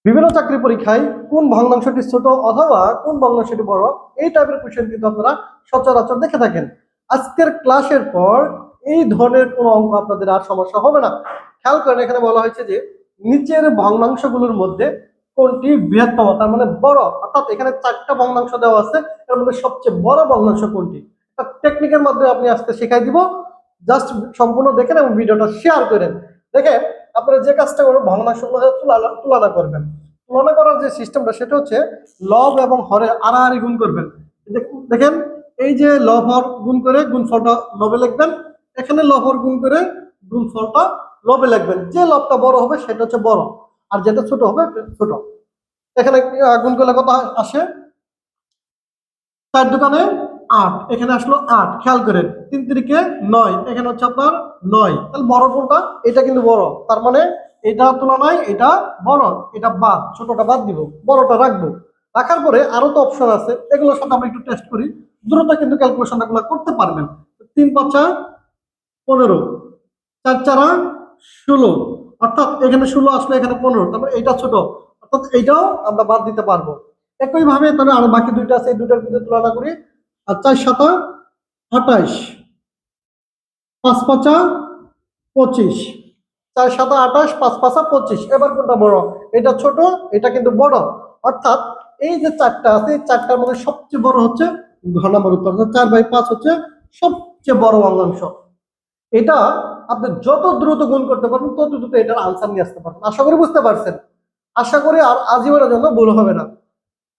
বিভিন্ন চাকরি পরীক্ষায় কোন ভগ্নাংশটি ছোট অথবা কোন ভগ্নাংশটি বড় এই টাইপের কোশ্চেন কিন্তু আপনারা সচরাচর দেখে থাকেন। আজকের ক্লাসের পর এই ধরনের কোনো অঙ্ক আপনাদের আর সমস্যা হবে না। খেয়াল করেন, এখানে বলা হয়েছে যে নিচের ভগ্নাংশগুলোর মধ্যে কোনটি বৃহত্তম, তার মানে বড়, অর্থাৎ এখানে 4টা ভগ্নাংশ দেওয়া আছে, এর মধ্যে সবচেয়ে বড় ভগ্নাংশ কোনটি। একটা টেকনিকের মাধ্যমে আপনি আজকে শেখাই দিব, জাস্ট সম্পূর্ণ দেখেন এবং ভিডিওটা শেয়ার করেন। দেখেন, আপনারা যে কাজটা করবেন, ভগ্নাংশগুলো তুলনা করবেন। তুলনা করার যে সিস্টেমটা সেটা হচ্ছে লব এবং হরে আড়াআড়ি গুণ করবেন। দেখেন, এই যে লব হর গুণ করে গুণফলটা লবে লিখবেন, এখানে লব হর গুণ করে গুণফলটা লবে লিখবেন। যে লবটা বড় হবে সেটা হচ্ছে বড়, আর যেটা ছোট হবে ছোট। এখানে গুণ করলে কত আসে? 4 দোকানে 8, এখানে আসলো 8। খেয়াল করেন, 3 তিরিকে 9, এখানে হচ্ছে আপনার 9। তাহলে বড় কোনটা? এটা কিন্তু বড়, তার মানে এটা তুলনায় এটা বড়। এটা বাদ, ছোটটা বাদ দিব, বড়টা রাখবো। রাখার পরে আরো তো অপশন আছে, এগুলোর সাথে আমরা একটু টেস্ট করি, দ্রুত কিন্তু ক্যালকুলেশন এগুলো করতে পারবেন। 3 5 15, 4 4 16, অর্থাৎ এখানে 16 আসলে এখানে 15, তারপরে এটা ছোট, অর্থাৎ এইটাও আমরা বাদ দিতে পারবো। একইভাবে তাহলে আর বাকি দুইটা আছে, এই দুইটার মধ্যে তুলনা করি। আর 4 7 28, 5 5 25, 4 7 28, 5 5 25। এবার কোনটা বড়? এটা ছোট, এটা কিন্তু বড়। অর্থাৎ এই যে 4টা আছে, এই 4টার মধ্যে সবচেয়ে বড় হচ্ছে ঘ নম্বর উত্তর, 4/5 হচ্ছে সবচেয়ে বড় ভগ্নাংশ। এটা আপনি যত দ্রুত গুণ করতে পারবেন তত দ্রুত এটার আনসার নিয়ে আসতে পারবেন। আশা করি বুঝতে পারছেন। আশা করি আর আজীবনের জন্য ভুল হবে না।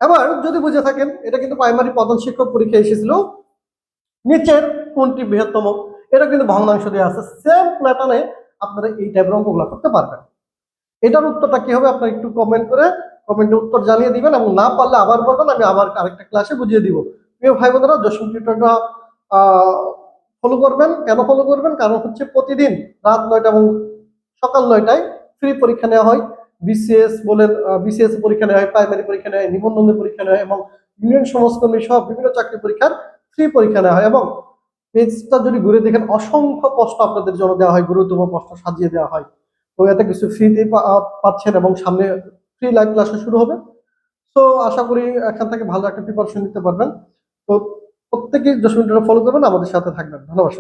এবার যদি বুঝে থাকেন, এটা কিন্তু প্রাইমারি প্রধান শিক্ষক পরীক্ষা এসেছিল, নিচের কোনটি বৃহত্তম, এটা কিন্তু ভগ্নাংশ দেওয়া আছে। সেম প্যাটার্নে আপনারা এই টাইপের অঙ্কগুলো করতে পারবেন। এটার উত্তরটা কি হবে আপনারা একটু কমেন্ট করে কমেন্টে উত্তর জানিয়ে দিবেন, এবং না পারলে আবার বলবেন, আমি আবার আরেকটা ক্লাসে বুঝিয়ে দিব। প্রিয় ভাই বোনেরা, জসিম টিউটরটা ফলো করবেন। কেন ফলো করবেন? কারণ হচ্ছে প্রতিদিন রাত 9টা এবং সকাল 9টায় ফ্রি পরীক্ষা নেওয়া হয়। বিসিএস বলেন, বিসিএস পরীক্ষা নেওয়া হয়, প্রাইমারি পরীক্ষা নেওয়া হয়, নিবন্ধন পরীক্ষা নেওয়া হয়, এবং ইউনিয়ন সমাজকর্মী সহ বিভিন্ন চাকরি পরীক্ষার ফ্রি পরীক্ষা নেওয়া হয়। এবং পেজটা যদি ঘুরে দেখেন, অসংখ্য প্রশ্ন আপনাদের জন্য দেওয়া হয়, গুরুত্বপূর্ণ প্রশ্ন সাজিয়ে দেওয়া হয়। তো এতে কিছু ফ্রিতে পাচ্ছেন, এবং সামনে ফ্রি লাইভ ক্লাসও শুরু হবে। তো আশা করি এখান থেকে ভালো একটা প্রিপারেশন নিতে পারবেন। তো প্রত্যেকেই 10 মিনিট ফলো করবেন, আমাদের সাথে থাকবেন। ধন্যবাদ।